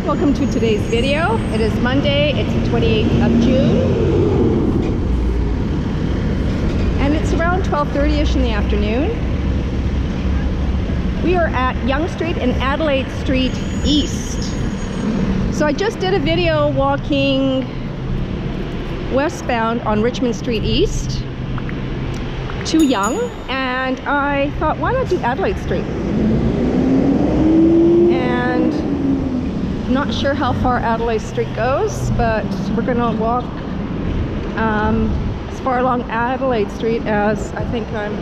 Welcome to today's video. It is Monday, it's the 28th of June. And it's around 12:30ish in the afternoon. We are at Yonge Street and Adelaide Street East. So I just did a video walking westbound on Richmond Street East to Yonge, and I thought, why not do Adelaide Street? And I'm not sure how far Adelaide Street goes, but we're gonna walk as far along Adelaide Street as I think I'm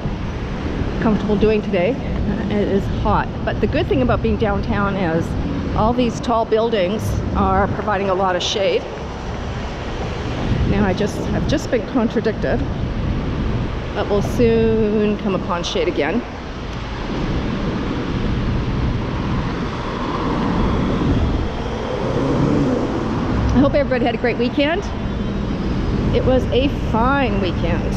comfortable doing today. It is hot, but the good thing about being downtown is all these tall buildings are providing a lot of shade. Now I've just been contradicted, but we'll soon come upon shade again. I hope everybody had a great weekend. It was a fine weekend.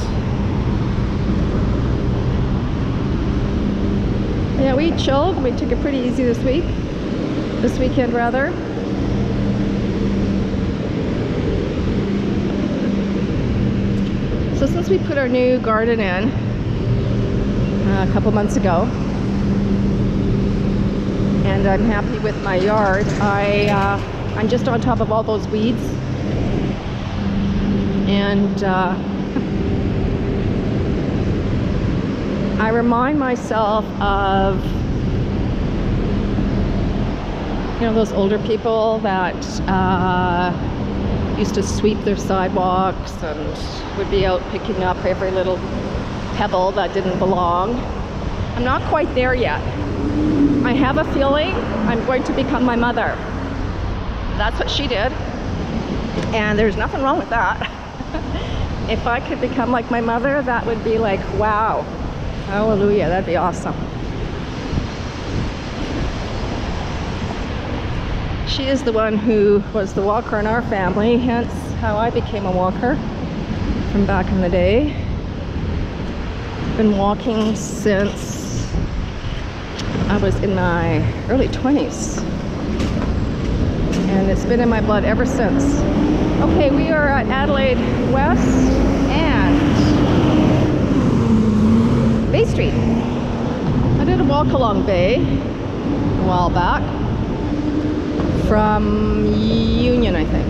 Yeah, we chilled. We took it pretty easy this weekend rather. So since we put our new garden in a couple months ago, and I'm happy with my yard, I'm just on top of all those weeds, and I remind myself of, you know, those older people that used to sweep their sidewalks and would be out picking up every little pebble that didn't belong. I'm not quite there yet. I have a feeling I'm going to become my mother. That's what she did, and there's nothing wrong with that. If I could become like my mother, that would be like, wow, hallelujah, that'd be awesome. She is the one who was the walker in our family, hence how I became a walker from back in the day. Been walking since I was in my early 20s. And it's been in my blood ever since. Okay, we are at Adelaide West and Bay Street. I did a walk along Bay a while back from Union, I think,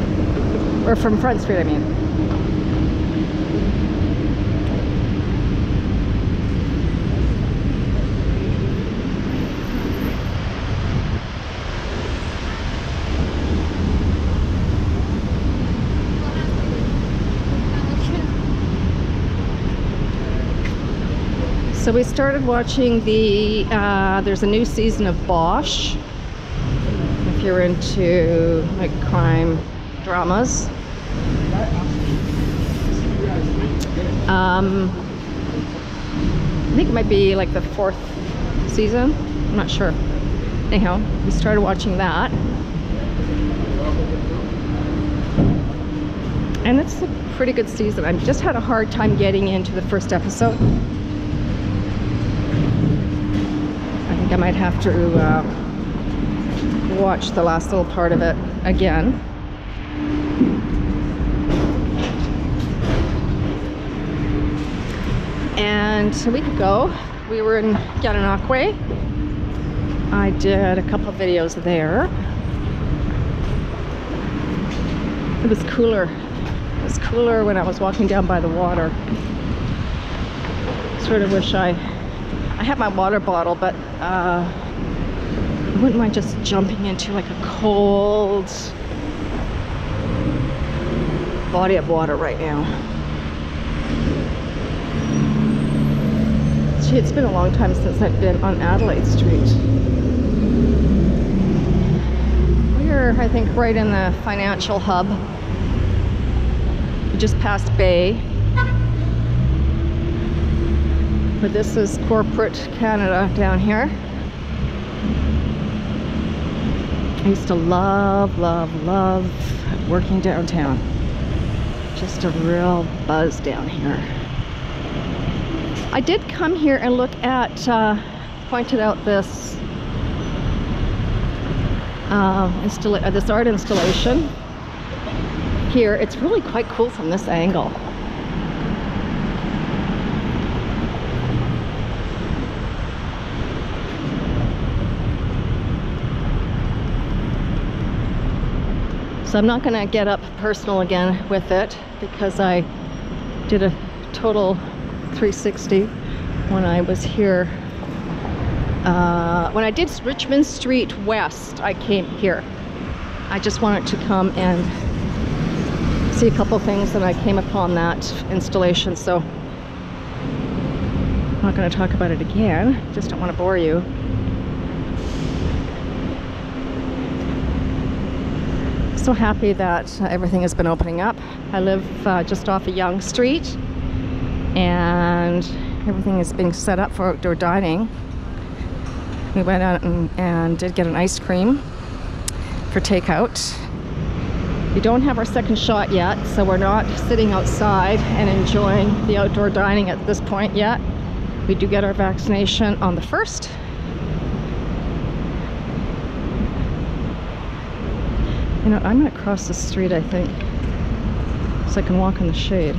or from Front Street, I mean. So we started watching there's a new season of Bosch, if you're into like crime dramas. I think it might be like the 4th season, I'm not sure. Anyhow, we started watching that. And it's a pretty good season. I've just had a hard time getting into the first episode. I might have to watch the last little part of it again. And a week ago, we were in Gananoque. I did a couple of videos there. It was cooler. It was cooler when I was walking down by the water. Sort of wish I have my water bottle, but I wouldn't mind just jumping into like a cold body of water right now. Gee, it's been a long time since I've been on Adelaide Street. We're, I think, right in the financial hub. We just passed Bay. But this is corporate Canada down here. I used to love, love, love working downtown. Just a real buzz down here. I did come here and look at, pointed out this this art installation here. It's really quite cool from this angle. So I'm not going to get up personal again with it because I did a total 360 when I was here. When I did Richmond Street West, I came here. I just wanted to come and see a couple things, and I came upon that installation. So I'm not going to talk about it again. Just don't want to bore you. So happy that everything has been opening up. I live just off of Yonge Street, and everything is being set up for outdoor dining. We went out and did get an ice cream for takeout. We don't have our second shot yet, so we're not sitting outside and enjoying the outdoor dining at this point yet. We do get our vaccination on the 1st. You know, I'm gonna cross the street, I think, so I can walk in the shade.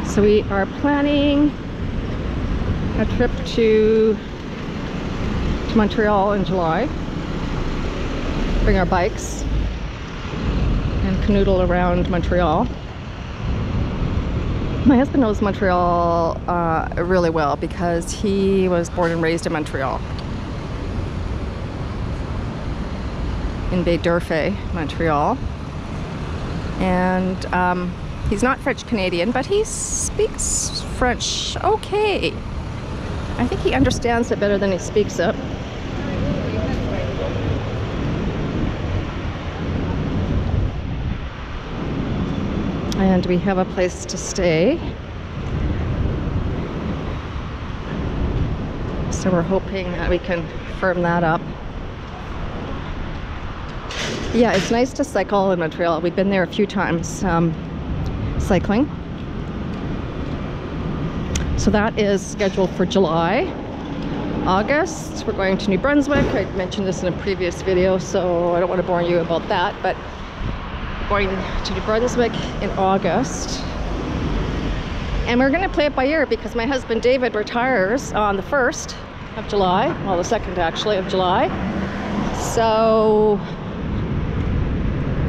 So we are planning a trip to Montreal in July. Bring our bikes and canoodle around Montreal. My husband knows Montreal really well because he was born and raised in Montreal. In Bay d'Urfé, Montreal. And he's not French Canadian, but he speaks French okay. I think he understands it better than he speaks it. And we have a place to stay. So we're hoping that we can firm that up. Yeah, it's nice to cycle in Montreal. We've been there a few times cycling. So that is scheduled for July. August, we're going to New Brunswick. I mentioned this in a previous video, so I don't want to bore you about that, but going to New Brunswick in August. And we're going to play it by ear because my husband David retires on the 1st of July, well, the 2nd actually of July. So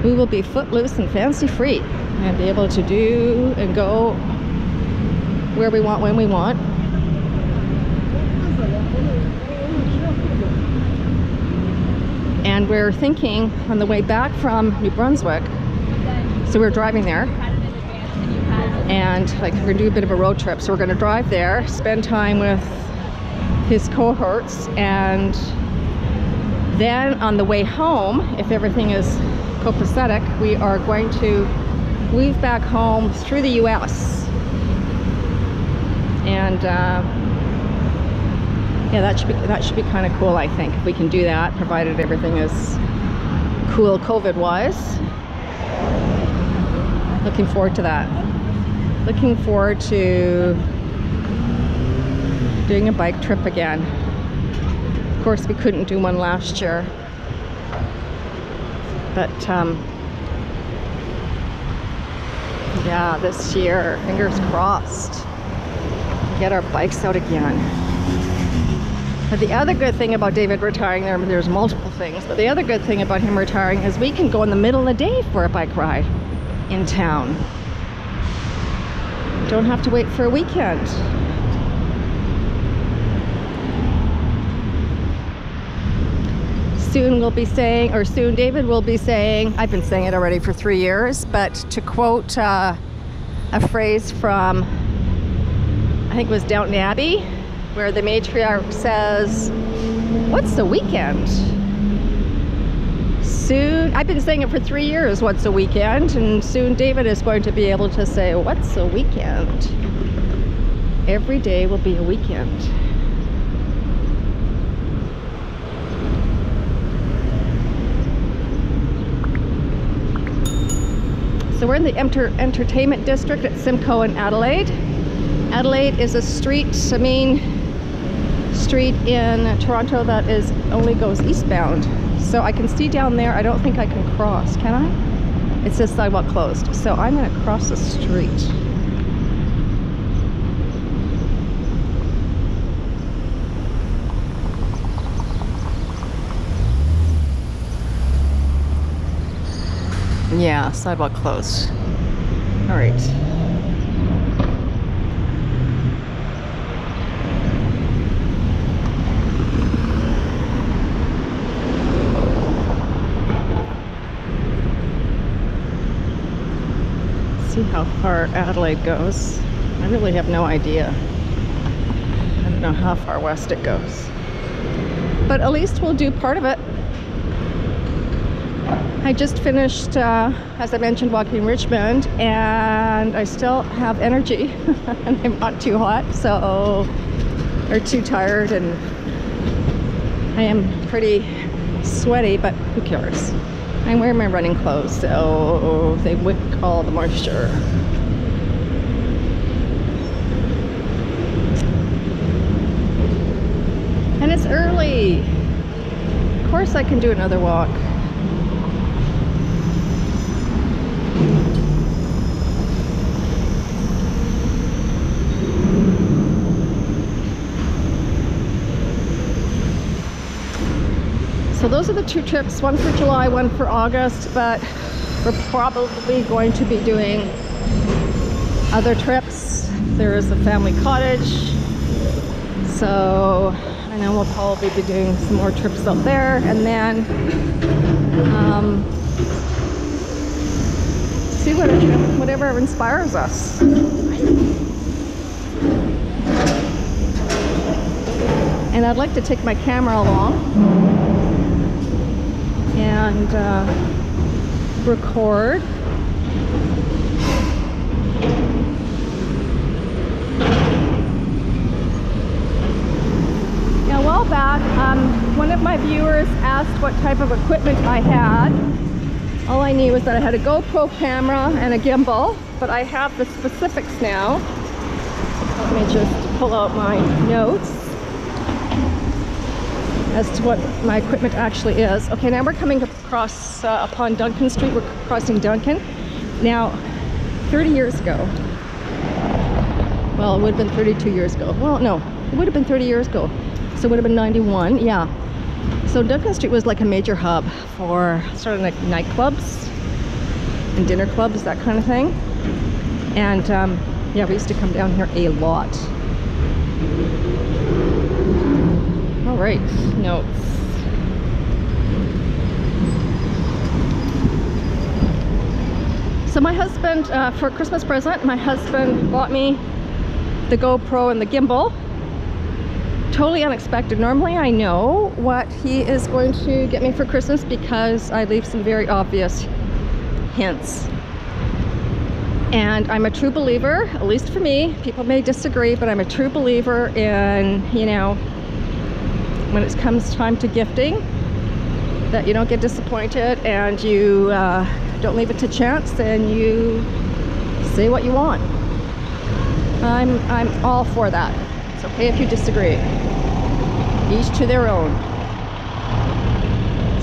we will be footloose and fancy free and be able to do and go where we want, when we want. And we're thinking on the way back from New Brunswick, so we're driving there, and like we're gonna do a bit of a road trip. So we're gonna drive there, spend time with his cohorts, and then on the way home, if everything is copacetic, we are going to weave back home through the US. And yeah, that should be kind of cool, I think, if we can do that, provided everything is cool COVID-wise. Looking forward to that. Looking forward to doing a bike trip again. Of course, we couldn't do one last year, but yeah, this year, fingers crossed, get our bikes out again. But the other good thing about David retiring, there's multiple things, but the other good thing about him retiring is we can go in the middle of the day for a bike ride in town. Don't have to wait for a weekend. Soon we'll be saying, or soon David will be saying, I've been saying it already for 3 years, but to quote a phrase from, I think it was Downton Abbey, where the matriarch says, "What's the weekend?" Soon, I've been saying it for 3 years, what's a weekend, and soon David is going to be able to say, what's a weekend? Every day will be a weekend. So we're in the entertainment district at Simcoe in Adelaide. Adelaide is a street, a main street in Toronto that only goes eastbound. So I can see down there. I don't think I can cross, can I? It says sidewalk closed. So I'm gonna cross the street. Yeah, sidewalk closed. All right. See how far Adelaide goes. I really have no idea. I don't know how far west it goes. But at least we'll do part of it. I just finished, as I mentioned, walking Richmond, and I still have energy and I'm not too hot, or too tired, and I am pretty sweaty, but who cares? I'm wearing my running clothes, so they wick all the moisture. And it's early. Of course I can do another walk. So those are the two trips, one for July, one for August, but we're probably going to be doing other trips. There is a family cottage, so I know we'll probably be doing some more trips out there, and then see whatever inspires us. And I'd like to take my camera along and record. Now, a while back, one of my viewers asked what type of equipment I had. All I knew was that I had a GoPro camera and a gimbal, but I have the specifics now. Let me just pull out my notes as to what my equipment actually is. Okay, now we're coming across upon Duncan Street. We're crossing Duncan. Now, 30 years ago, well, it would have been 32 years ago. Well, no, it would have been 30 years ago. So it would have been 91, yeah. So Duncan Street was like a major hub for sort of like nightclubs and dinner clubs, that kind of thing. And yeah, we used to come down here a lot. All right, notes. So my husband, for a Christmas present, my husband bought me the GoPro and the gimbal. Totally unexpected. Normally I know what he is going to get me for Christmas because I leave some very obvious hints. And I'm a true believer, at least for me, people may disagree, but I'm a true believer in, you know, when it comes time to gifting, that you don't get disappointed and you don't leave it to chance, and you say what you want. I'm all for that. It's okay if you disagree. Each to their own.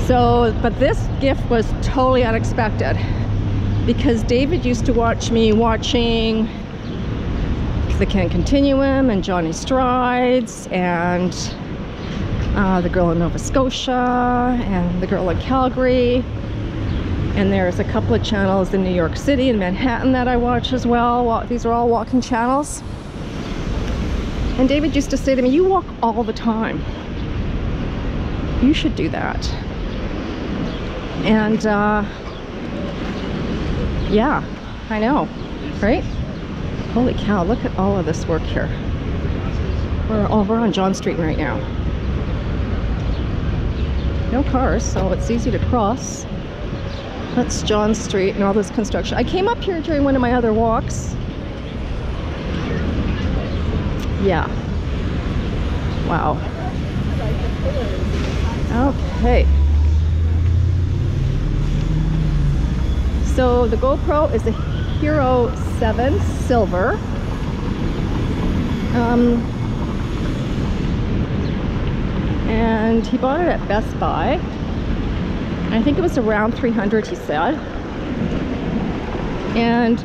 So, but this gift was totally unexpected because David used to watch me watching The Can Continuum and Johnny Strides and The Girl in Nova Scotia and The Girl in Calgary. And there's a couple of channels in New York City and Manhattan that I watch as well. These are all walking channels. And David used to say to me, "You walk all the time. You should do that." And yeah, I know, right? Holy cow, look at all of this work here. We're on Yonge Street right now. No cars, so it's easy to cross. That's Yonge Street and all this construction. I came up here during one of my other walks. Yeah. Wow. Okay. So the GoPro is a Hero 7 Silver. And he bought it at Best Buy. I think it was around $300, he said. And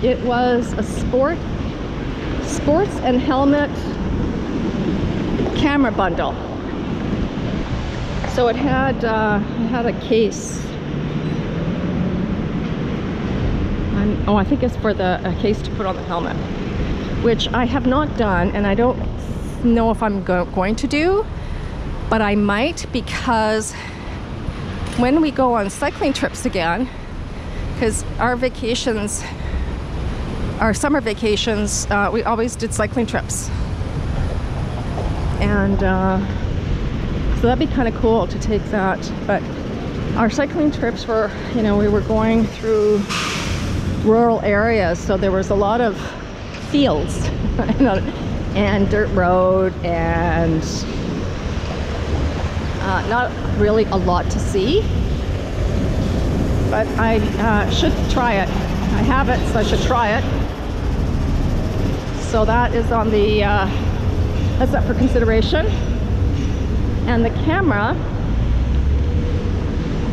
it was a sports and helmet camera bundle. So it had a case. Oh, I think it's for a case to put on the helmet, which I have not done, and I don't know if I'm going to do, but I might, because when we go on cycling trips again, because our vacations, our summer vacations, we always did cycling trips, and so that'd be kind of cool to take that. But our cycling trips were, you know, we were going through rural areas, so there was a lot of fields and dirt road, and not really a lot to see. But I should try it. I have it, so I should try it. So that is on the that's up for consideration. And the camera,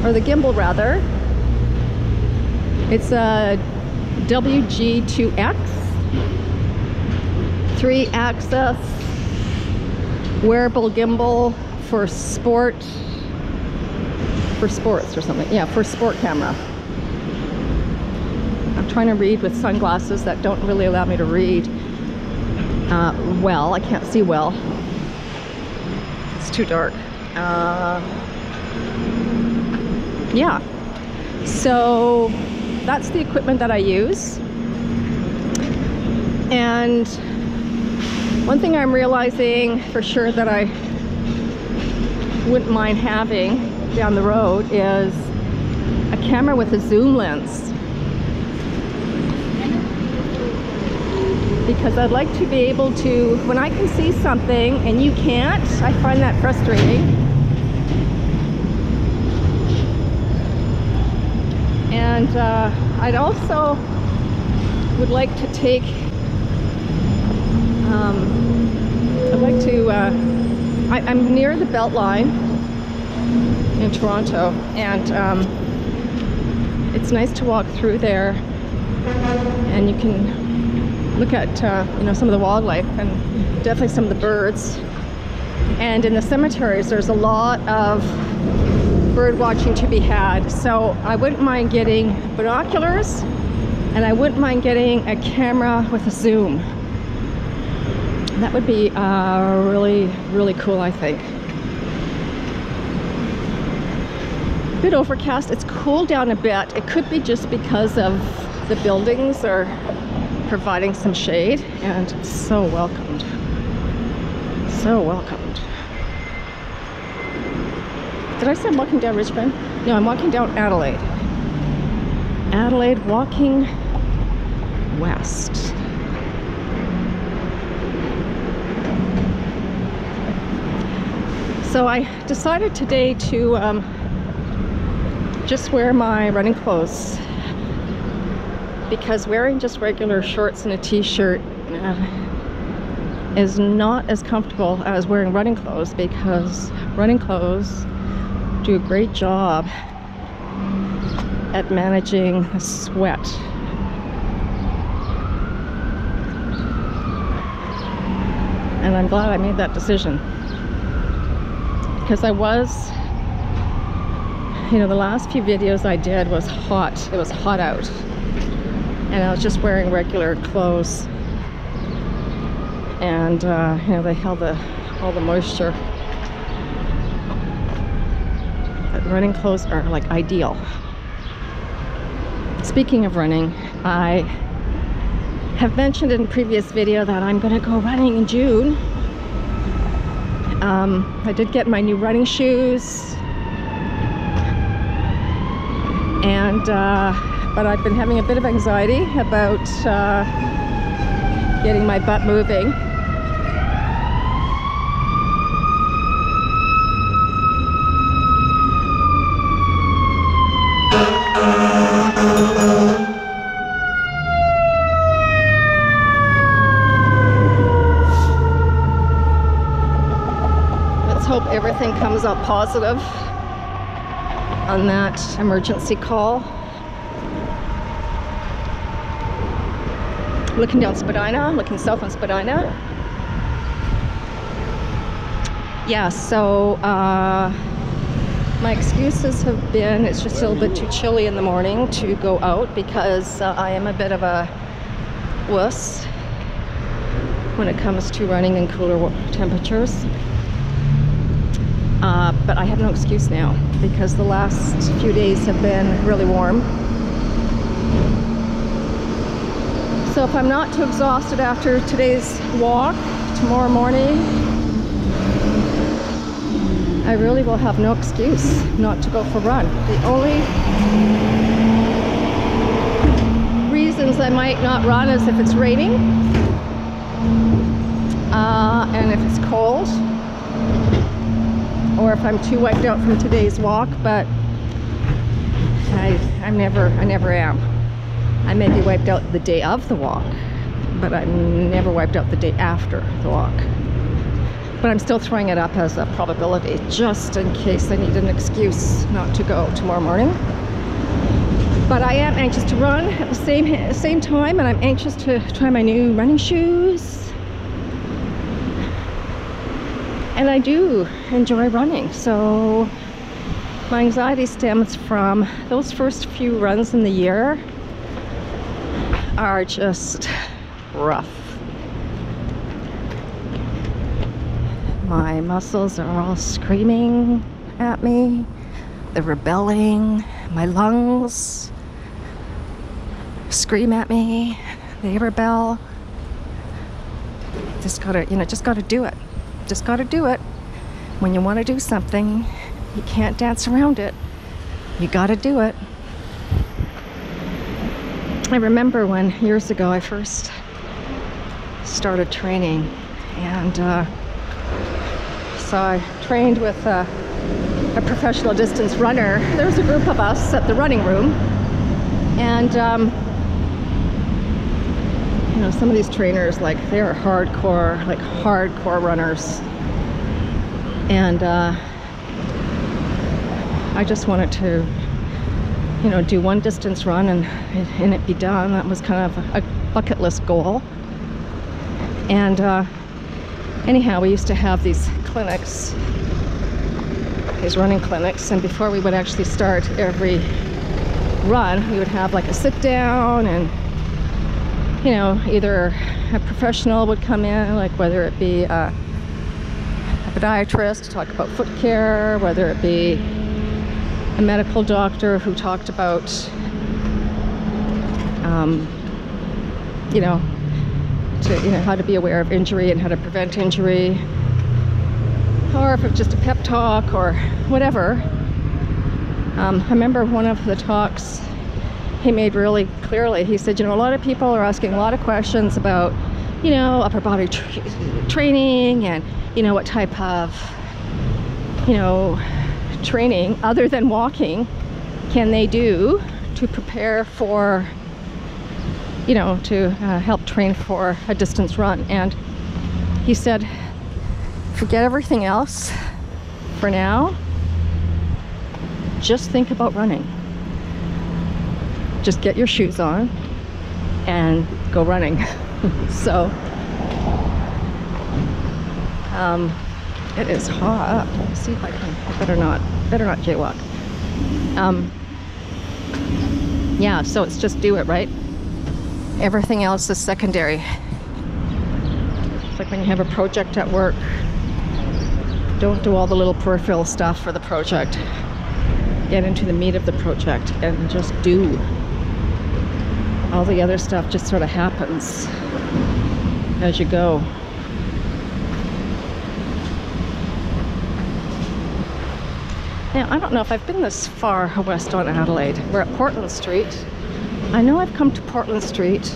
or the gimbal rather, it's a WG2X 3-axis wearable gimbal for sports or something. Yeah, for sport camera. I'm trying to read with sunglasses that don't really allow me to read well. I can't see well. It's too dark. Yeah. So that's the equipment that I use. And one thing I'm realizing for sure that I wouldn't mind having down the road is a camera with a zoom lens, because I'd like to be able to, when I can see something and you can't, I find that frustrating. And I'd also would like to take I'd like to I'm near the Beltline in Toronto, and it's nice to walk through there, and you can look at you know, some of the wildlife and definitely some of the birds. And in the cemeteries there's a lot of bird watching to be had, so I wouldn't mind getting binoculars, and I wouldn't mind getting a camera with a zoom. That would be really cool, I think. A bit overcast. It's cooled down a bit. It could be just because of the buildings are providing some shade, and it's so welcomed. So welcomed. Did I say I'm walking down Richmond? No, I'm walking down Adelaide. Adelaide, walking west. So I decided today to just wear my running clothes, because wearing just regular shorts and a t-shirt is not as comfortable as wearing running clothes, because running clothes do a great job at managing the sweat. And I'm glad I made that decision, because I was, you know, the last few videos I did was hot. It was hot out, and I was just wearing regular clothes, and you know, they held all the moisture. But running clothes are like ideal. Speaking of running, I have mentioned in a previous video that I'm gonna go running in June. I did get my new running shoes, and but I've been having a bit of anxiety about getting my butt moving. comes out positive on that emergency call. Looking down Spadina, looking south on Spadina. Yeah, so my excuses have been it's just a little bit too chilly in the morning to go out because I am a bit of a wuss when it comes to running in cooler temperatures. But I have no excuse now because the last few days have been really warm. So if I'm not too exhausted after today's walk, tomorrow morning, I really will have no excuse not to go for a run. The only reasons I might not run is if it's raining and if it's cold, or if I'm too wiped out from today's walk, but I never am. I may be wiped out the day of the walk, but I'm never wiped out the day after the walk. But I'm still throwing it up as a probability, just in case I need an excuse not to go tomorrow morning. But I am anxious to run at the same time, and I'm anxious to try my new running shoes. And I do enjoy running, so my anxiety stems from those first few runs in the year are just rough. My muscles are all screaming at me. They're rebelling. My lungs scream at me. They rebel. Just gotta do it. Just gotta do it. When you want to do something, you can't dance around it. You gotta do it. I remember when years ago I first started training, and so I trained with a professional distance runner. There was a group of us at the running room, and you know, some of these trainers, like, they're hardcore runners, and I just wanted to, you know, do one distance run and it be done. That was kind of a bucket list goal. And anyhow, we used to have these clinics, these running clinics, and before we would actually start every run, we would have like a sit down, and you know, either a professional would come in, like whether it be a podiatrist to talk about foot care, whether it be a medical doctor who talked about you know, how to be aware of injury and how to prevent injury, or if it's just a pep talk or whatever. I remember one of the talks he made really clearly. He said, you know, a lot of people are asking a lot of questions about, you know, upper body training, and, you know, what type of, you know, training other than walking can they do to prepare for, you know, to help train for a distance run. And he said, forget everything else for now, just think about running. Just get your shoes on and go running. So it is hot. Let me see if I can. I better not jaywalk. Yeah, so it's just do it, right? Everything else is secondary. It's like when you have a project at work, don't do all the little peripheral stuff for the project. Get into the meat of the project and just do. All the other stuff just sort of happens as you go. Now, I don't know if I've been this far west on Adelaide. We're at Portland Street. I know I've come to Portland Street,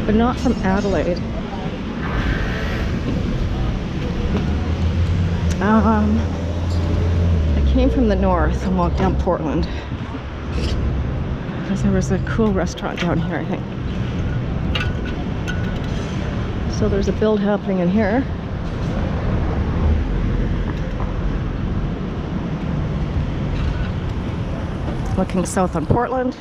but not from Adelaide. I came from the north and walked down Portland because there was a cool restaurant down here, I think. So there's a build happening in here. looking south on Portland.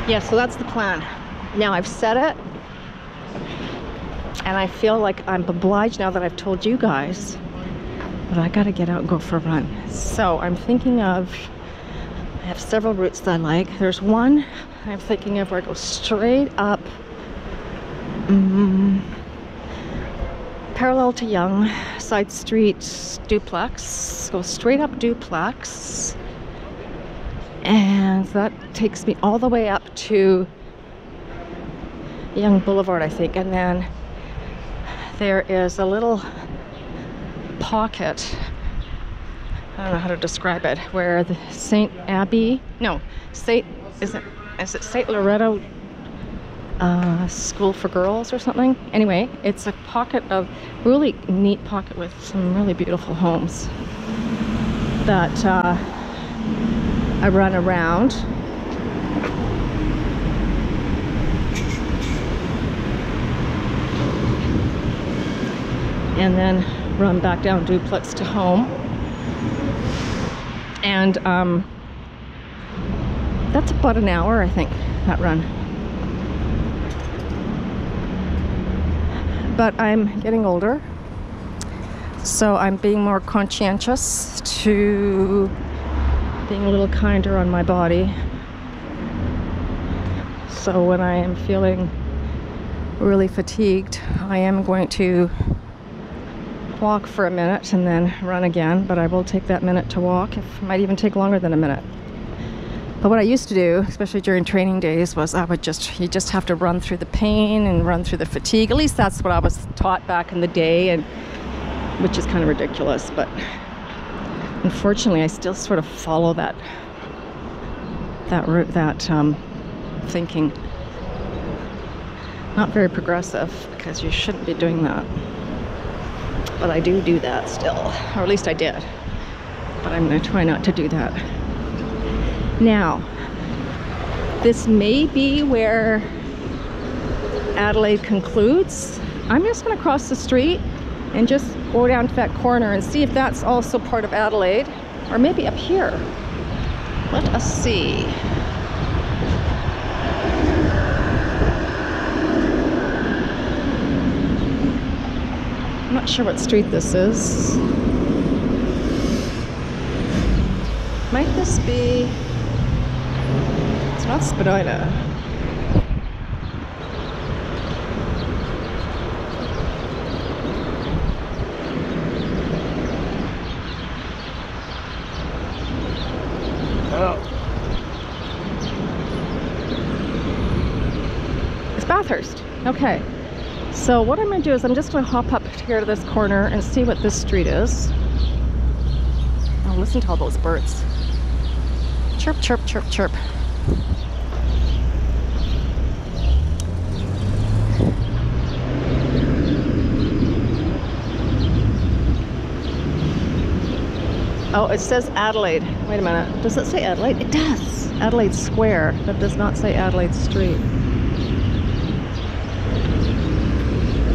Yeah, so that's the plan. Now I've said it, and I feel like I'm obliged now that I've told you guys, but I gotta get out and go for a run. So I'm thinking of, I have several routes that I like. There's one I'm thinking of where I go straight up, parallel to Yonge, side street duplex, go straight up duplex. And that takes me all the way up to Yonge Boulevard, I think. And then there is a little pocket, I don't know how to describe it, where the is it St. Loretto School for Girls or something? Anyway, it's a pocket of, really neat pocket with some really beautiful homes that I run around. And then run back down duplex to home. And that's about an hour, I think, that run. But I'm getting older, so I'm being more conscientious to being a little kinder on my body. So when I am feeling really fatigued, I am going to walk for a minute and then run again, but I will take that minute to walk. It might even take longer than a minute. But what I used to do, especially during training days, was you just have to run through the pain and run through the fatigue. At least that's what I was taught back in the day, and which is kind of ridiculous, but unfortunately I still sort of follow that thinking. Not very progressive, because you shouldn't be doing that. But I do that still, or at least I did. But I'm going to try not to do that. Now, this may be where Adelaide concludes. I'm just going to cross the street and just go down to that corner and see if that's also part of Adelaide, or maybe up here. Let us see. I'm not sure what street this is. Might this be... It's not Spadina. Oh. It's Bathurst. Okay. So what I'm going to do is I'm just going to hop up here to this corner and see what this street is. Oh, listen to all those birds. Chirp, chirp, chirp, chirp. Oh, it says Adelaide. Wait a minute. Does it say Adelaide? It does. Adelaide Square. That does not say Adelaide Street.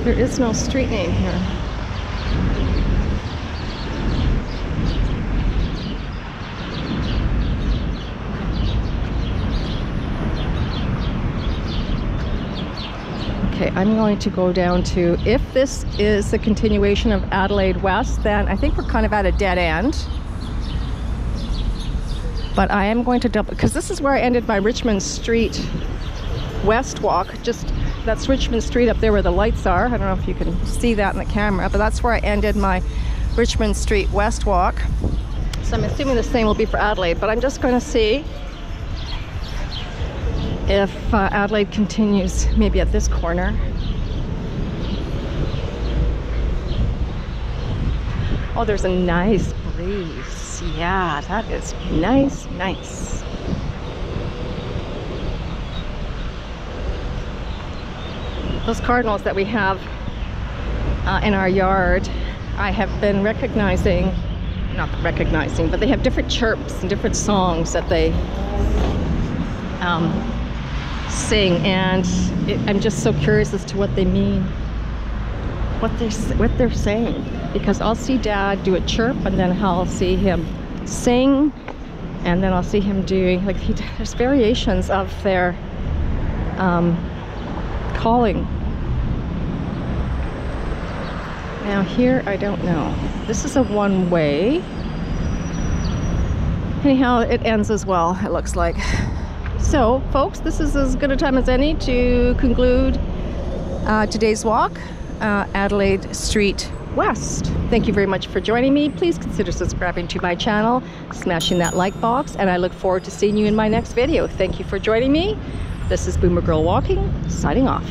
There is no street name here. Okay, I'm going to go down to, if this is a continuation of Adelaide West, then I think we're kind of at a dead end. But I am going to double, because this is where I ended my Richmond Street West walk. Just, that's Richmond Street up there where the lights are. I don't know if you can see that in the camera, but that's where I ended my Richmond Street West walk. So I'm assuming the same will be for Adelaide, but I'm just going to see if Adelaide continues maybe at this corner. Oh, there's a nice breeze. Yeah, that is nice, nice. Those cardinals that we have in our yard, I have been recognizing, not recognizing, but they have different chirps and different songs that they sing, and I'm just so curious as to what they mean, what they're saying, because I'll see Dad do a chirp, and then I'll see him sing, and then I'll see him doing, like, there's variations of their calling. Now here, I don't know. This is a one-way. Anyhow, it ends as well, it looks like. So, folks, this is as good a time as any to conclude today's walk, Adelaide Street West. Thank you very much for joining me. Please consider subscribing to my channel, smashing that like box, and I look forward to seeing you in my next video. Thank you for joining me. This is Boomer Girl Walking, signing off.